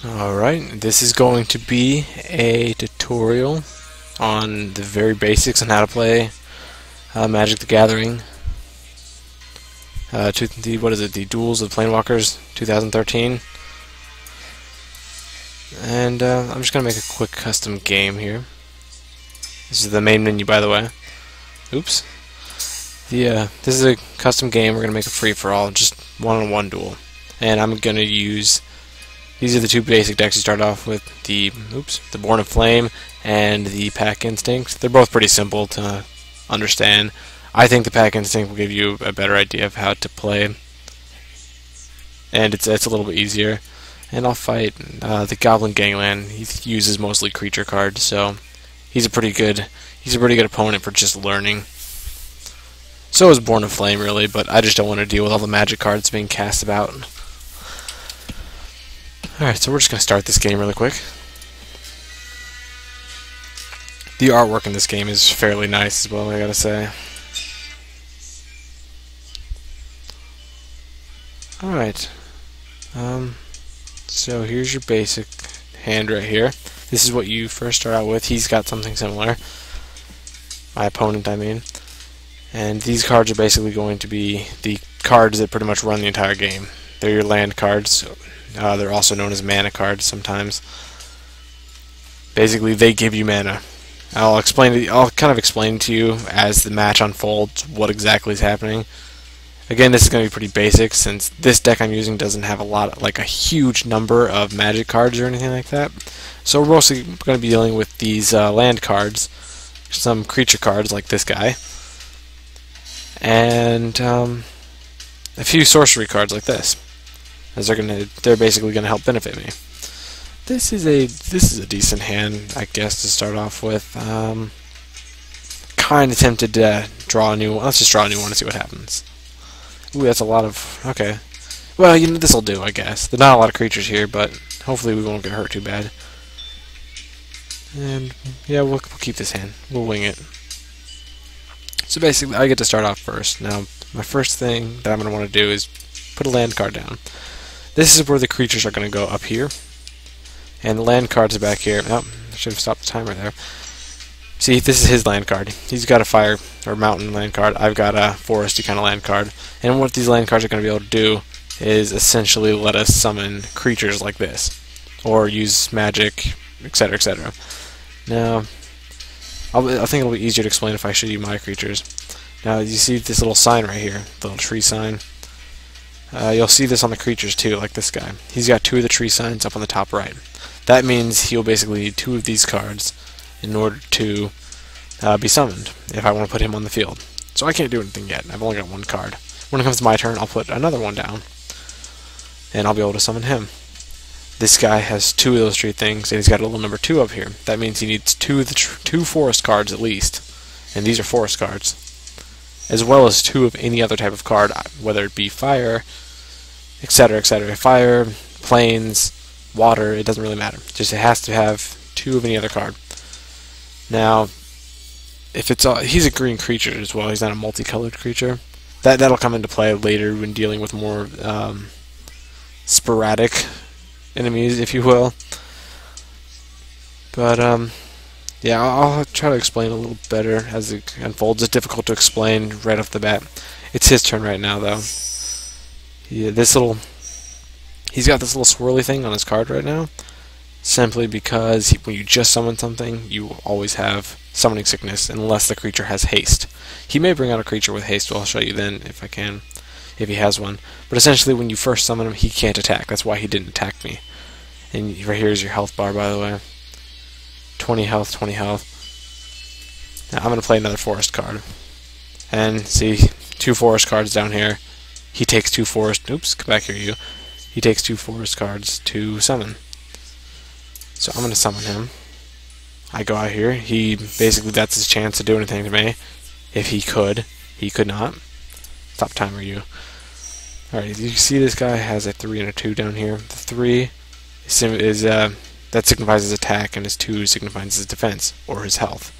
Alright, this is going to be a tutorial on the very basics on how to play Magic the Gathering. What is it? The Duels of Planeswalkers 2013. And I'm just going to make a quick custom game here. This is the main menu, by the way. Oops. This is a custom game. We're going to make a free-for-all, just one-on-one duel. And I'm going to use... These are the two basic decks you start off with, the Born of Flame and the Pack Instinct. They're both pretty simple to understand. I think the Pack Instinct will give you a better idea of how to play, and it's a little bit easier. And I'll fight the Goblin Gangland. He uses mostly creature cards, so he's a pretty good opponent for just learning. So is Born of Flame, really, but I just don't want to deal with all the magic cards being cast about. Alright, so we're just going to start this game really quick. The artwork in this game is fairly nice as well, I gotta say. Alright. So here's your basic hand right here. This is what you first start out with. He's got something similar. My opponent, I mean. And these cards are basically going to be the cards that pretty much run the entire game. They're your land cards. They're also known as mana cards sometimes. Basically, they give you mana. I'll kind of explain to you as the match unfolds what exactly is happening. Again, this is going to be pretty basic since this deck I'm using doesn't have a huge number of magic cards or anything like that. So we're mostly going to be dealing with these land cards, some creature cards like this guy, and a few sorcery cards like this. As they're basically gonna help benefit me. This is a decent hand, I guess, to start off with. Kind of tempted to draw a new one. Let's just draw a new one and see what happens. Ooh, that's a lot of... Okay. Well, this will do, I guess. There's not a lot of creatures here, but hopefully we won't get hurt too bad. And yeah, we'll keep this hand. We'll wing it. So basically, I get to start off first. Now, my first thing that I'm gonna want to do is put a land card down. This is where the creatures are going to go up here. And the land cards are back here. Oh, I should have stopped the timer there. See, this is his land card. He's got a fire or mountain land card. I've got a foresty kind of land card. And what these land cards are going to be able to do is essentially let us summon creatures like this. Or use magic, etc., etc. Now, I think it'll be easier to explain if I show you my creatures. Now, you see this little sign right here, the little tree sign. You'll see this on the creatures too, like this guy. He's got two of the tree signs up on the top right. That means he'll basically need two of these cards in order to be summoned, if I want to put him on the field. So I can't do anything yet. I've only got one card. When it comes to my turn, I'll put another one down, and I'll be able to summon him. This guy has two of those tree things, and he's got a little number 2 up here. That means he needs two forest cards at least, and these are forest cards, as well as 2 of any other type of card, whether it be fire, etc., etc. Fire, plains, water, it doesn't really matter. Just it has to have 2 of any other card. Now, if he's a green creature as well, he's not a multicolored creature. That'll come into play later when dealing with more sporadic enemies, if you will. But yeah, I'll try to explain a little better as it unfolds. It's difficult to explain right off the bat. It's his turn right now, though. He's got this little swirly thing on his card right now, simply because when you just summon something, you always have summoning sickness unless the creature has haste. He may bring out a creature with haste, so I'll show you then if I can, if he has one. But essentially, when you first summon him, he can't attack. That's why he didn't attack me. And right here is your health bar, by the way. 20 health, 20 health. Now I'm going to play another forest card. And see, 2 forest cards down here. He takes 2 forest... Oops, come back here, you. He takes 2 forest cards to summon. So I'm going to summon him. I go out here. That's his chance to do anything to me. If he could. He could not. Stop timer, you. Alright, you see this guy has a 3 and a 2 down here. The 3 is that signifies his attack, and his 2 signifies his defense, or his health.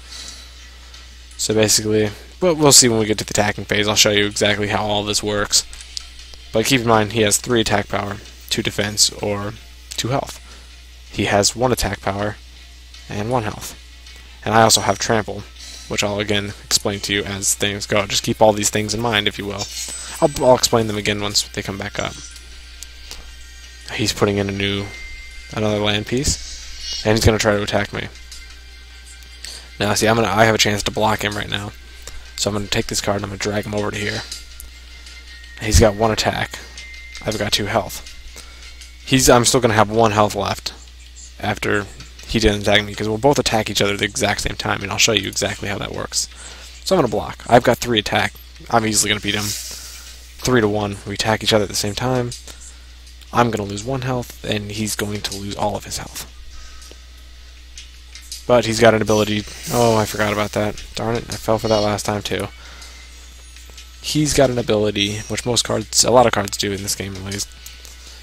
So basically, we'll see when we get to the attacking phase. I'll show you exactly how all this works. But keep in mind, he has 3 attack power, 2 defense, or 2 health. he has 1 attack power and 1 health. And I also have trample, which I'll again explain to you as things go. Just keep all these things in mind, if you will. I'll explain them again once they come back up. He's putting in another land piece, and he's going to try to attack me. Now, see, I have a chance to block him right now. So I'm going to take this card and I'm going to drag him over to here. He's got 1 attack. I've got 2 health. I'm still going to have 1 health left after he didn't attack me, because we'll both attack each other at the exact same time, and I'll show you exactly how that works. So I'm going to block. I've got 3 attack. I'm easily going to beat him. 3-1. We attack each other at the same time. I'm going to lose 1 health, and he's going to lose all of his health. But he's got an ability... Oh, I forgot about that. Darn it, I fell for that last time too. He's got an ability, which a lot of cards do in this game at least.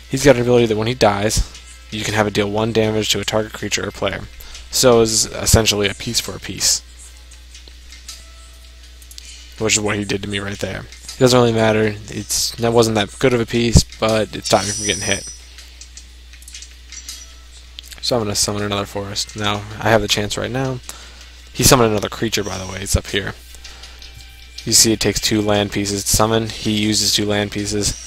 He's got an ability that when he dies, you can have it deal 1 damage to a target creature or player. So it's essentially a piece for a piece. Which is what he did to me right there. It doesn't really matter. That wasn't that good of a piece, but it stopped me from getting hit. So I'm going to summon another forest. Now, I have the chance right now. He summoned another creature, by the way. It's up here. You see it takes 2 land pieces to summon. He uses 2 land pieces.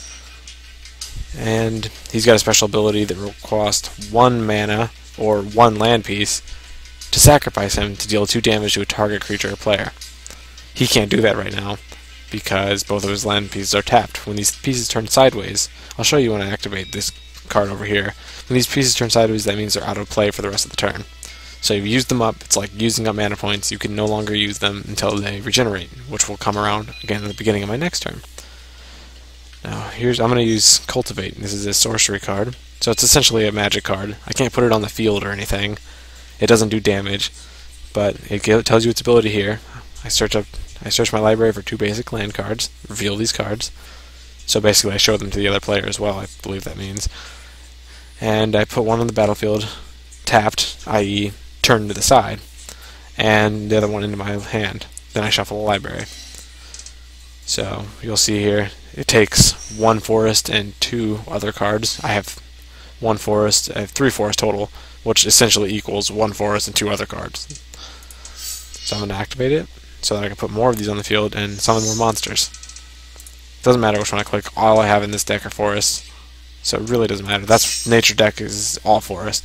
And he's got a special ability that will cost 1 mana, or 1 land piece, to sacrifice him to deal 2 damage to a target creature or player. He can't do that right now, because both of his land pieces are tapped. When these pieces turn sideways, I'll show you when I activate this card over here. When these pieces turn sideways, that means they're out of play for the rest of the turn. So you've used them up. It's like using up mana points. You can no longer use them until they regenerate, which will come around again at the beginning of my next turn. Now, I'm going to use Cultivate. This is a sorcery card, so it's essentially a magic card. I can't put it on the field or anything. It doesn't do damage, but it tells you its ability here. I search my library for 2 basic land cards, reveal these cards. So basically I show them to the other player as well, I believe that means. And I put 1 on the battlefield, tapped, i.e. turned to the side, and the other 1 into my hand. Then I shuffle the library. So you'll see here, it takes 1 forest and 2 other cards. I have 1 forest, I have 3 forests total, which essentially equals 1 forest and 2 other cards. So I'm going to activate it, so that I can put more of these on the field and summon more monsters. Doesn't matter which one I click, all I have in this deck are forests, so it really doesn't matter. That's nature deck is all forest.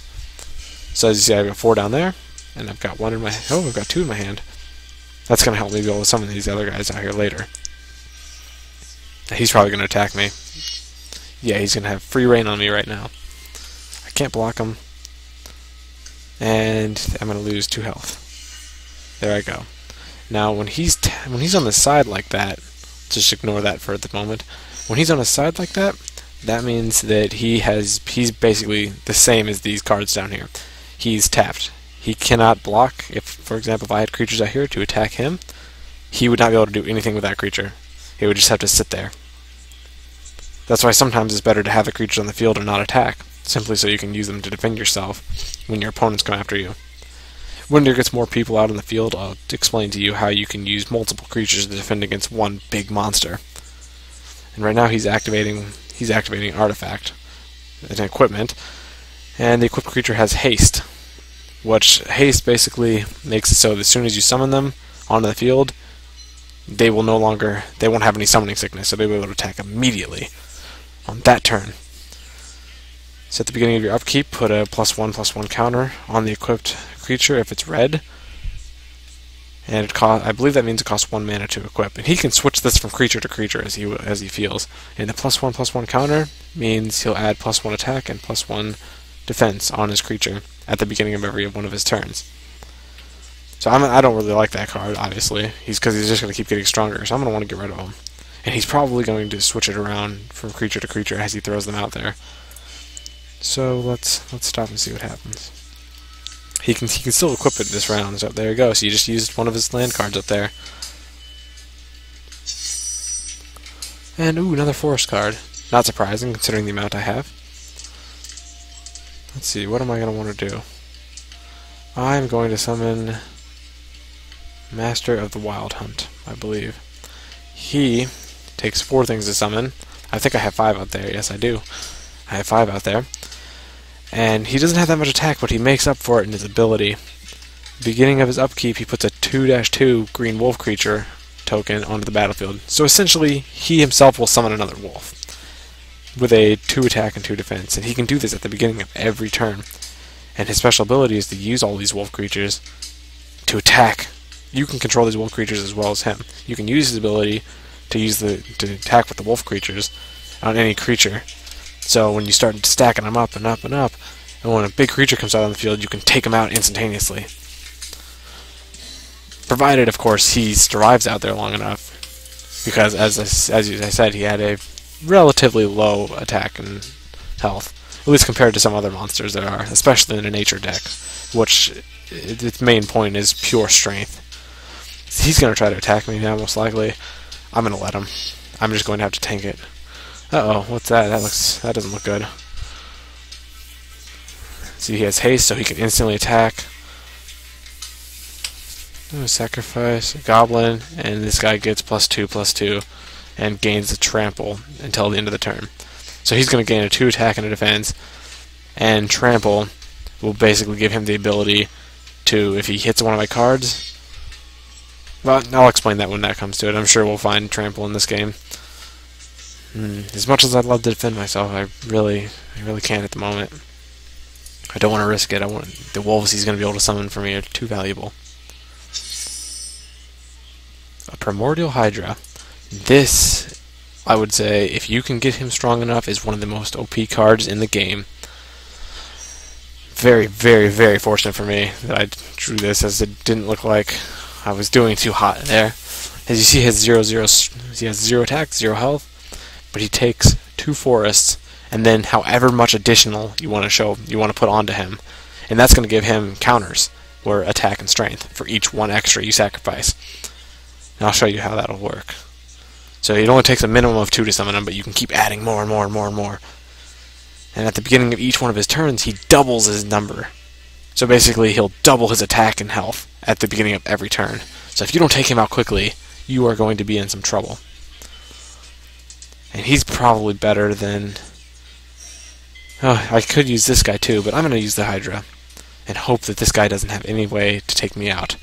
So as you see, I've got 4 down there, and I've got 1 in my... Oh, I've got 2 in my hand. That's going to help me be able to summon these other guys out here later. He's probably going to attack me. Yeah, he's going to have free reign on me right now. I can't block him. And I'm going to lose 2 health. There I go. Now, when he's on the side like that, just ignore that for the moment. When he's on a side like that, that means that he's basically the same as these cards down here. He's tapped. He cannot block. If, for example, if I had creatures out here to attack him, he would not be able to do anything with that creature. He would just have to sit there. That's why sometimes it's better to have the creatures on the field and not attack, simply so you can use them to defend yourself when your opponents come after you. When there gets more people out on the field, I'll explain to you how you can use multiple creatures to defend against one big monster. And right now he's activating Artifact, an equipment, and the equipped creature has Haste, which Haste basically makes it so that as soon as you summon them onto the field, they won't have any summoning sickness, so they'll be able to attack immediately on that turn. So at the beginning of your upkeep, put a +1/+1 counter on the equipped creature if it's red, and I believe that means it costs 1 mana to equip. And he can switch this from creature to creature as he feels. And the +1/+1 counter means he'll add +1 attack and +1 defense on his creature at the beginning of every one of his turns. So I don't really like that card, obviously, because he's just going to keep getting stronger. So I'm going to want to get rid of him, and he's probably going to switch it around from creature to creature as he throws them out there. So let's stop and see what happens. He can still equip it this round, so there you go. So you just used one of his land cards up there. And ooh, another forest card. Not surprising considering the amount I have. Let's see, what am I going to want to do? I'm going to summon Master of the Wild Hunt, I believe. He takes 4 things to summon. I think I have 5 out there. Yes, I do. I have 5 out there. And he doesn't have that much attack, but he makes up for it in his ability. Beginning of his upkeep, he puts a 2/2 green wolf creature token onto the battlefield. So essentially, he himself will summon another wolf with a 2 attack and 2 defense, and he can do this at the beginning of every turn. And his special ability is to use all these wolf creatures to attack. You can control these wolf creatures as well as him. You can use his ability to attack with the wolf creatures on any creature. So when you start stacking them up and up and up, and when a big creature comes out on the field, you can take him out instantaneously. Provided, of course, he survives out there long enough, because as I said, he had a relatively low attack and health, at least compared to some other monsters there are, especially in a nature deck, which its main point is pure strength. He's going to try to attack me now, most likely. I'm going to let him. I'm just going to have to tank it. Uh-oh, what's that? That doesn't look good. See, he has haste, so he can instantly attack. Sacrifice a goblin, and this guy gets +2/+2 and gains a trample until the end of the turn. So he's going to gain a 2 attack and a defense, and trample will basically give him the ability to, if he hits one of my cards, well, I'll explain that when that comes to it. I'm sure we'll find trample in this game. As much as I'd love to defend myself, I really can't at the moment. I don't want to risk it. The wolves he's going to be able to summon for me are too valuable. A Primordial Hydra. This, I would say, if you can get him strong enough, is one of the most OP cards in the game. Very, very, very fortunate for me that I drew this, as it didn't look like I was doing too hot there. As you see, he has 0 attack, 0 health, but he takes 2 forests, and then however much additional you want to put onto him, and that's going to give him counters, or attack and strength, for each 1 extra you sacrifice. And I'll show you how that'll work. So it only takes a minimum of 2 to summon him, but you can keep adding more and more and more and more. And at the beginning of each one of his turns, he doubles his number. So basically, he'll double his attack and health at the beginning of every turn. So if you don't take him out quickly, you are going to be in some trouble. And he's probably better than... Oh, I could use this guy too, but I'm going to use the Hydra and hope that this guy doesn't have any way to take me out.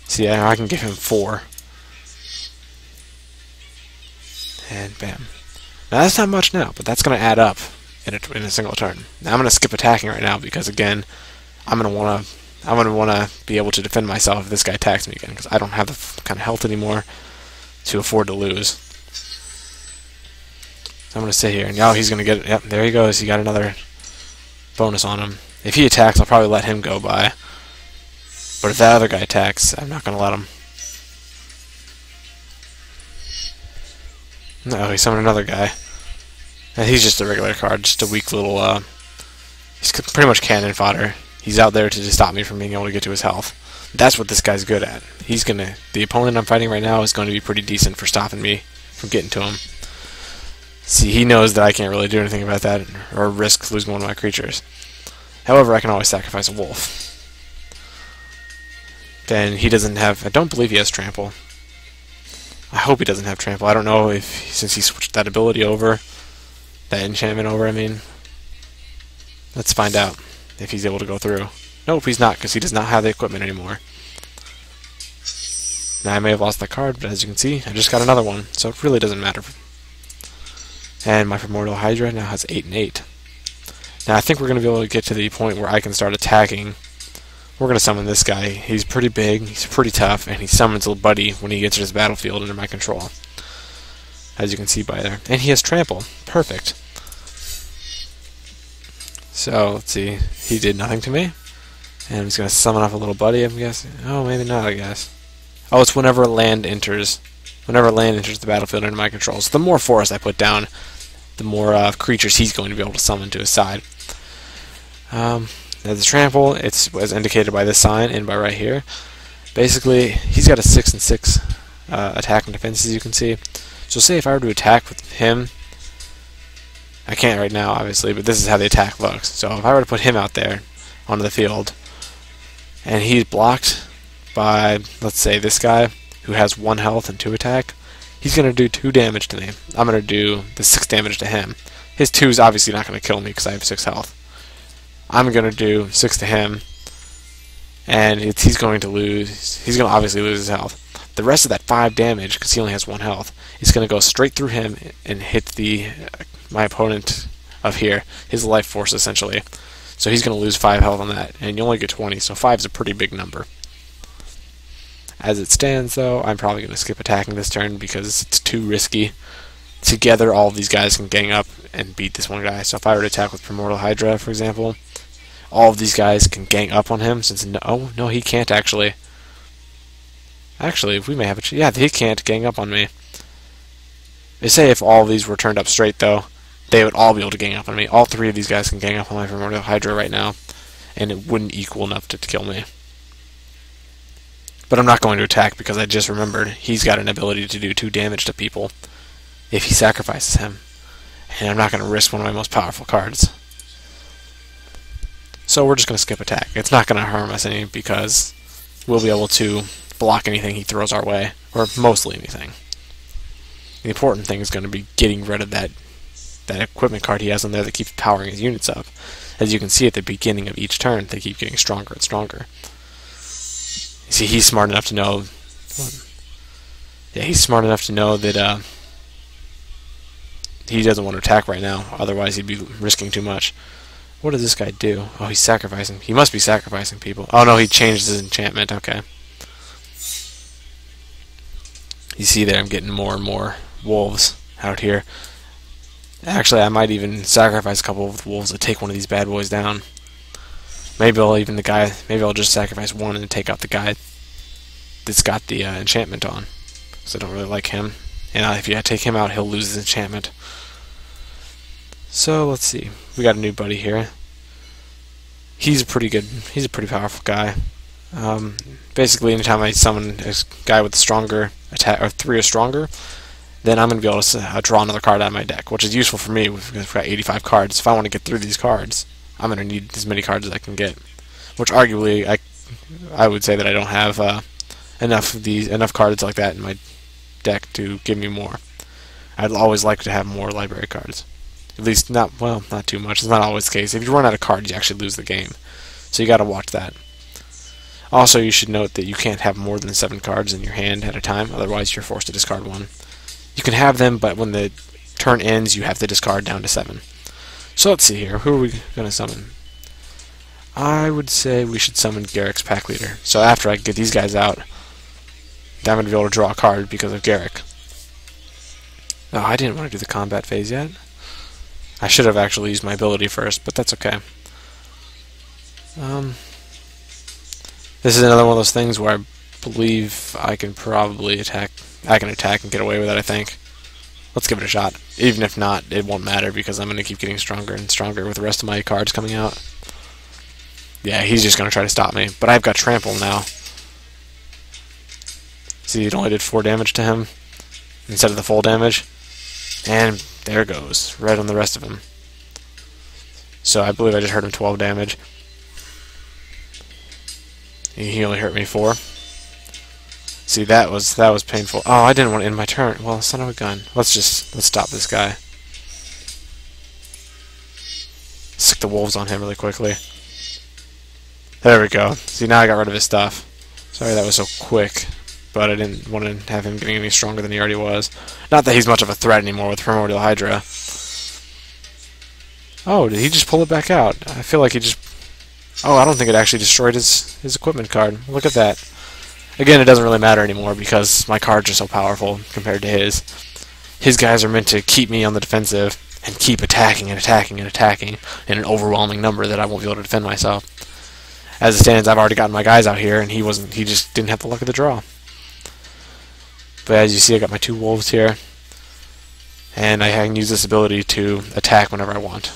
See, I can give him 4. And bam. Now that's not much now, but that's going to add up in a single turn. Now I'm going to skip attacking right now because, again, I'm going to want to be able to defend myself if this guy attacks me again, because I don't have the kind of health anymore to afford to lose. So I'm going to sit here, and now he's going to get it. Yep, there he goes. He got another bonus on him. If he attacks, I'll probably let him go by. But if that other guy attacks, I'm not going to let him. No, he summoned another guy. And he's just a regular card, just a weak little, he's pretty much cannon fodder. He's out there to stop me from being able to get to his health. That's what this guy's good at. The opponent I'm fighting right now is going to be pretty decent for stopping me from getting to him. See, he knows that I can't really do anything about that, or risk losing one of my creatures. However, I can always sacrifice a wolf. Then he doesn't have... I don't believe he has trample. I hope he doesn't have trample. I don't know if, since he switched that ability over, that enchantment over, I mean. Let's find out if he's able to go through. Nope, he's not, because he does not have the equipment anymore. Now, I may have lost that card, but as you can see, I just got another one, so it really doesn't matter. And my Primordial Hydra now has 8 and 8. Now, I think we're going to be able to get to the point where I can start attacking. We're going to summon this guy. He's pretty big, he's pretty tough, and he summons a buddy when he gets to his battlefield under my control. As you can see by there. And he has trample. Perfect. So, let's see. He did nothing to me. And he's going to summon off a little buddy, I'm guessing. Oh, maybe not, I guess. Oh, it's whenever land enters the battlefield under my control. So the more forest I put down, the more creatures he's going to be able to summon to his side. Now the trample, it's as indicated by this sign and by right here. Basically, he's got a 6 and 6 attack and defense, as you can see. So say if I were to attack with him, I can't right now, obviously, but this is how the attack looks. So if I were to put him out there onto the field, and he's blocked by, let's say, this guy, who has 1 health and 2 attack, he's going to do 2 damage to me. I'm going to do the 6 damage to him. His 2 is obviously not going to kill me because I have 6 health. I'm going to do 6 to him, and he's going to lose. He's going to obviously lose his health. The rest of that 5 damage, because he only has 1 health, is going to go straight through him and hit my opponent of here, his life force essentially. So he's going to lose 5 health on that, and you only get 20, so 5 is a pretty big number. As it stands, though, I'm probably going to skip attacking this turn because it's too risky. Together, all of these guys can gang up and beat this one guy. So if I were to attack with Primordial Hydra, for example, all of these guys can gang up on him. Since no, he can't actually. Actually, we may have a yeah, he can't gang up on me. They say if all of these were turned up straight, though, they would all be able to gang up on me. All 3 of these guys can gang up on my Primordial Hydra right now, and it wouldn't equal enough to kill me. But I'm not going to attack because I just remembered he's got an ability to do 2 damage to people if he sacrifices him. And I'm not going to risk one of my most powerful cards. So we're just going to skip attack. It's not going to harm us any because we'll be able to block anything he throws our way, or mostly anything. The important thing is going to be getting rid of that equipment card he has on there that keeps powering his units up. As you can see at the beginning of each turn, they keep getting stronger and stronger. You see, he's smart enough to know. Yeah, he's smart enough to know that he doesn't want to attack right now. Otherwise, he'd be risking too much. What does this guy do? Oh, he's sacrificing. He must be sacrificing people. Oh no, he changed his enchantment. Okay. You see there, I'm getting more and more wolves out here. Actually, I might even sacrifice a couple of wolves to take one of these bad boys down. Maybe I'll just sacrifice one and take out the guy that's got the enchantment on, because I don't really like him. And if you take him out, he'll lose his enchantment. So let's see. We got a new buddy here. He's a pretty powerful guy. Basically, anytime I summon a guy with a stronger attack, or 3 or stronger, then I'm going to be able to draw another card out of my deck, which is useful for me because we've got 85 cards. If I want to get through these cards, I'm going to need as many cards as I can get. Which arguably, I would say that I don't have enough cards like that in my deck to give me more. I'd always like to have more library cards. At least not too much. It's not always the case. If you run out of cards, you actually lose the game. So you got to watch that. Also, you should note that you can't have more than 7 cards in your hand at a time. Otherwise, you're forced to discard 1. You can have them, but when the turn ends, you have to discard down to 7. So let's see here. Who are we going to summon? I would say we should summon Garrick's Pack Leader. So after I get these guys out, I'm going to be able to draw a card because of Garrick. Oh, I didn't want to do the combat phase yet. I should have actually used my ability first, but that's okay. This is another one of those things where I believe I can probably attack. I can attack and get away with it, I think. Let's give it a shot. Even if not, it won't matter because I'm going to keep getting stronger and stronger with the rest of my cards coming out. Yeah, he's just going to try to stop me. But I've got Trample now. See, it only did 4 damage to him instead of the full damage. And there goes. Right on the rest of him. So I believe I just hurt him 12 damage. He only hurt me 4. See, that was painful. Oh, I didn't want to end my turn. Well, son of a gun. Let's stop this guy. Stick the wolves on him really quickly. There we go. See, now I got rid of his stuff. Sorry that was so quick, but I didn't want to have him getting any stronger than he already was. Not that he's much of a threat anymore with Primordial Hydra. Oh, did he just pull it back out? I feel like he just... Oh, I don't think it actually destroyed his equipment card. Look at that. Again, it doesn't really matter anymore because my cards are so powerful compared to his. His guys are meant to keep me on the defensive and keep attacking and attacking and attacking in an overwhelming number that I won't be able to defend myself. As it stands, I've already gotten my guys out here, and he just didn't have the luck of the draw. But as you see, I got my 2 wolves here, and I can use this ability to attack whenever I want.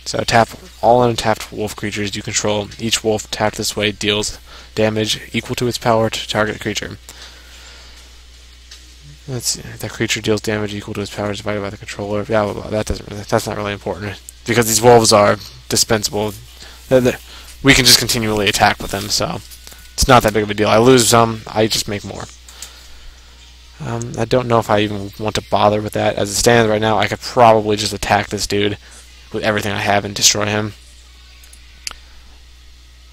So tap all untapped wolf creatures you control. Each wolf tapped this way deals damage equal to its power to target creature. Let's see. That creature deals damage equal to its power divided by the controller. Blah, blah, blah. That's not really important because these wolves are dispensable. We can just continually attack with them, so it's not that big of a deal. I lose some, I just make more. I don't know if I even want to bother with that. As it stands right now, I could probably just attack this dude with everything I have and destroy him.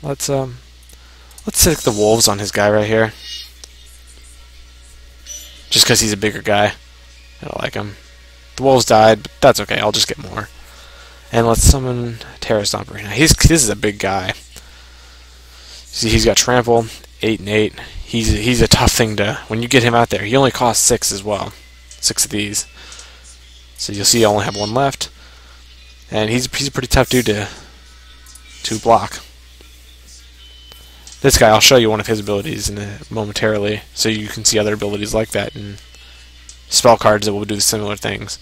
Let's stick the wolves on his guy right here. Just because he's a bigger guy. I don't like him. The wolves died, but that's okay. I'll just get more. And let's summon Terra Stomper. Now this is a big guy. See, he's got trample, 8 and 8. He's a tough thing to. When you get him out there, he only costs 6 as well. 6 of these. So you'll see I only have 1 left, and he's a pretty tough dude to block. This guy, I'll show you one of his abilities momentarily, so you can see other abilities like that and spell cards that will do similar things.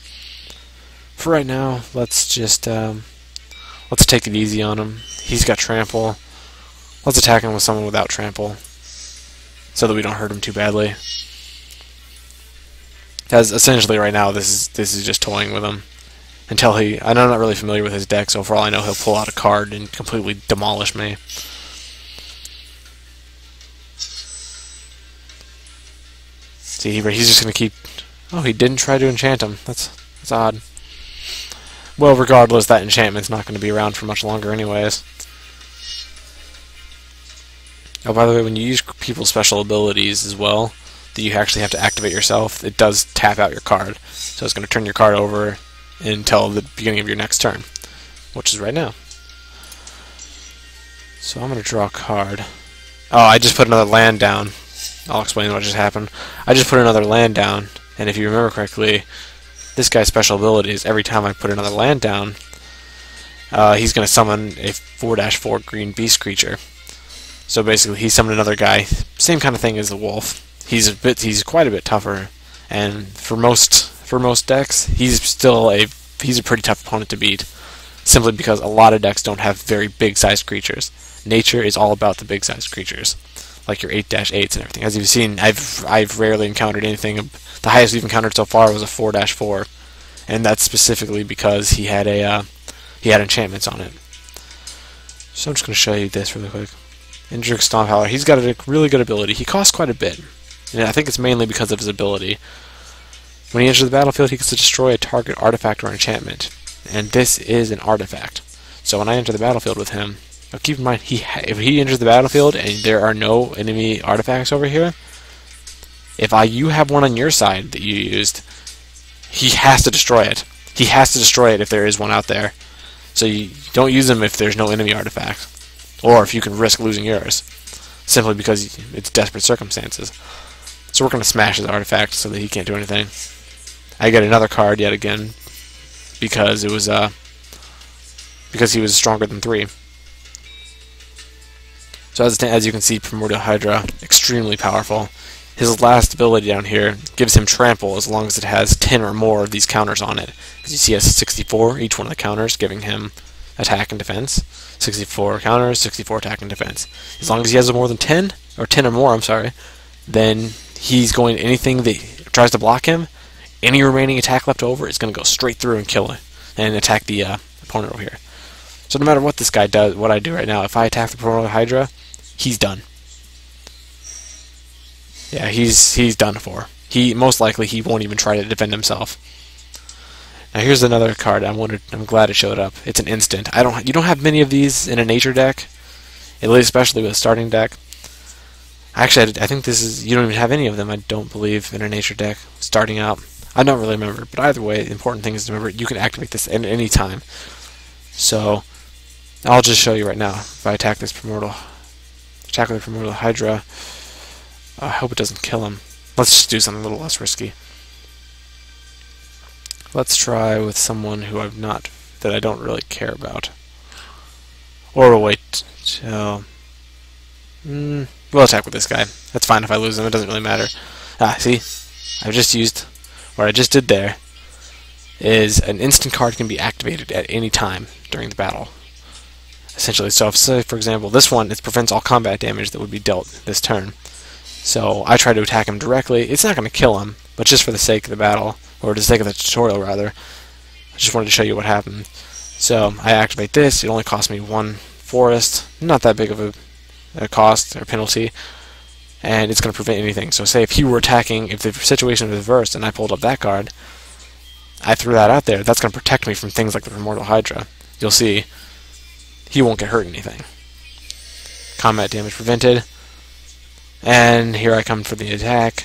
For right now, let's just let's take it easy on him. He's got trample. Let's attack him with someone without trample, so that we don't hurt him too badly. As essentially right now, this is just toying with him until he. I'm not really familiar with his deck, so for all I know, he'll pull out a card and completely demolish me. See, he's just gonna keep. Oh, he didn't try to enchant him. That's odd. Well, regardless, that enchantment's not going to be around for much longer anyways. Oh, by the way, when you use people's special abilities as well, that you actually have to activate yourself, it does tap out your card. So it's going to turn your card over until the beginning of your next turn, which is right now. So I'm going to draw a card. Oh, I just put another land down. I'll explain what just happened. I just put another land down, and if you remember correctly, this guy's special ability is every time I put another land down, he's going to summon a 4/4 green beast creature. So basically, he summoned another guy, same kind of thing as the wolf. He's quite a bit tougher, and for most decks, he's a pretty tough opponent to beat, simply because a lot of decks don't have very big sized creatures. Nature is all about the big sized creatures, like your 8/8s and everything. As you've seen, I've rarely encountered anything. The highest we've encountered so far was a 4/4, and that's specifically because he had enchantments on it. So I'm just going to show you this really quick. Indrik Stomphowler, he's got a really good ability. He costs quite a bit, and I think it's mainly because of his ability. When he enters the battlefield, he gets to destroy a target artifact or enchantment, and this is an artifact. So when I enter the battlefield with him, now keep in mind, if he enters the battlefield and there are no enemy artifacts over here, if you have one on your side that you used, he has to destroy it. He has to destroy it if there is one out there. So you don't use them if there's no enemy artifact, or if you can risk losing yours, simply because it's desperate circumstances. So we're going to smash his artifact so that he can't do anything. I get another card yet again because it was because he was stronger than 3. So as you can see, Primordial Hydra, extremely powerful. His last ability down here gives him trample as long as it has 10 or more of these counters on it. As you see, it has 64, each one of the counters, giving him attack and defense. 64 counters, 64 attack and defense. As long as he has more than 10, or 10 or more, I'm sorry, then he's going to, anything that tries to block him, any remaining attack left over is going to go straight through and kill it, and attack the opponent over here. So no matter what this guy does, what I do right now, if I attack the Primordial Hydra, he's done. Yeah, he's done for. Most likely he won't even try to defend himself. Now here's another card. I'm glad it showed up. It's an instant. You don't have many of these in a nature deck, at least especially with a starting deck. Actually, I think you don't even have any of them. I don't believe in a nature deck starting out. I don't really remember, but either way, the important thing is to remember you can activate this at any time. So I'll just show you right now. If I attack with the Primordial Hydra, I hope it doesn't kill him. Let's just do something a little less risky. Let's try with someone that I don't really care about. Or we'll wait till... we'll attack with this guy. That's fine if I lose him, it doesn't really matter. See? I just did there is an instant card can be activated at any time during the battle. Essentially, so if, say, for example, this one, it prevents all combat damage that would be dealt this turn. So I try to attack him directly. It's not going to kill him, but just for the sake of the battle, or for the sake of the tutorial, rather, I just wanted to show you what happened. So I activate this. It only cost me 1 forest. Not that big of a cost or penalty. and it's going to prevent anything. So say if he were attacking, if the situation was reversed and I pulled up that card, I threw that out there, that's going to protect me from things like the Primordial Hydra. You'll see he won't get hurt anything. Combat damage prevented. And here I come for the attack,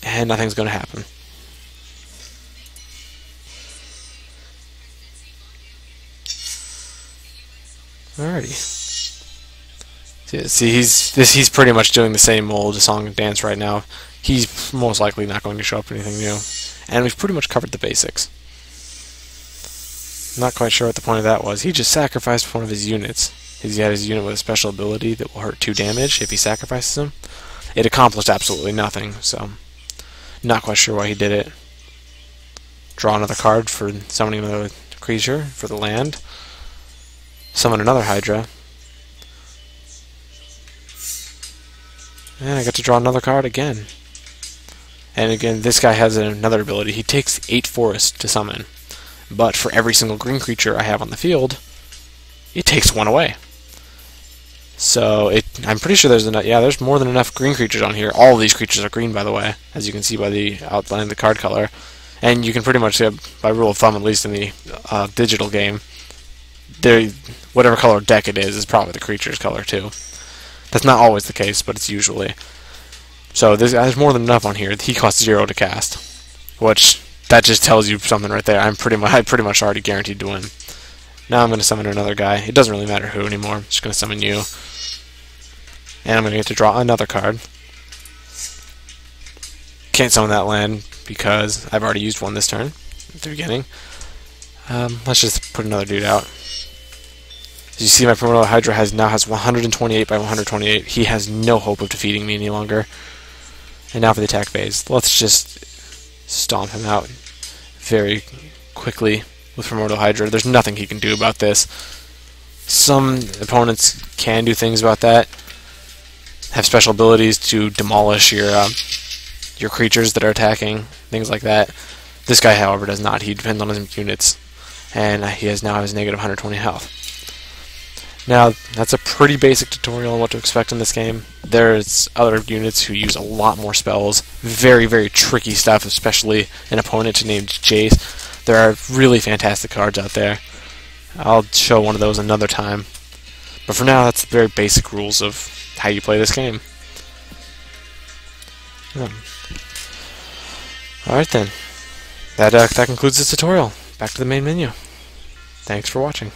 and nothing's going to happen. Alrighty. See, he's pretty much doing the same old song and dance right now. He's most likely not going to show up anything new. And we've pretty much covered the basics. Not quite sure what the point of that was. He just sacrificed one of his units. He had his unit with a special ability that will hurt 2 damage if he sacrifices him. It accomplished absolutely nothing, so not quite sure why he did it. Draw another card for summoning another creature for the land. Summon another Hydra. And I get to draw another card again. And again, this guy has another ability. He takes 8 forests to summon. But for every single green creature I have on the field, it takes 1 away. So I'm pretty sure there's more than enough green creatures on here. All of these creatures are green, by the way, as you can see by the outline of the card color. And you can pretty much say, by rule of thumb, at least in the digital game, whatever color deck it is probably the creature's color too. That's not always the case, but it's usually. So there's more than enough on here. He costs 0 to cast, which that just tells you something right there. I pretty much already guaranteed to win. Now I'm going to summon another guy. It doesn't really matter who anymore. I'm just going to summon you. And I'm going to get to draw another card. Can't summon that land because I've already used one this turn at the beginning. Let's just put another dude out. As you see, my Primordial Hydra now has 128 by 128. He has no hope of defeating me any longer. And now for the attack phase. Let's just stomp him out very quickly with Primordial Hydra. There's nothing he can do about this. Some opponents can do things about that. Have special abilities to demolish your creatures that are attacking, things like that. This guy, however, does not. He depends on his units, and he now has negative 120 health. Now, that's a pretty basic tutorial on what to expect in this game. There's other units who use a lot more spells. Very, very tricky stuff, especially an opponent named Jace. There are really fantastic cards out there. I'll show one of those another time. But for now, that's the very basic rules of how you play this game. Alright then. That concludes this tutorial. Back to the main menu. Thanks for watching.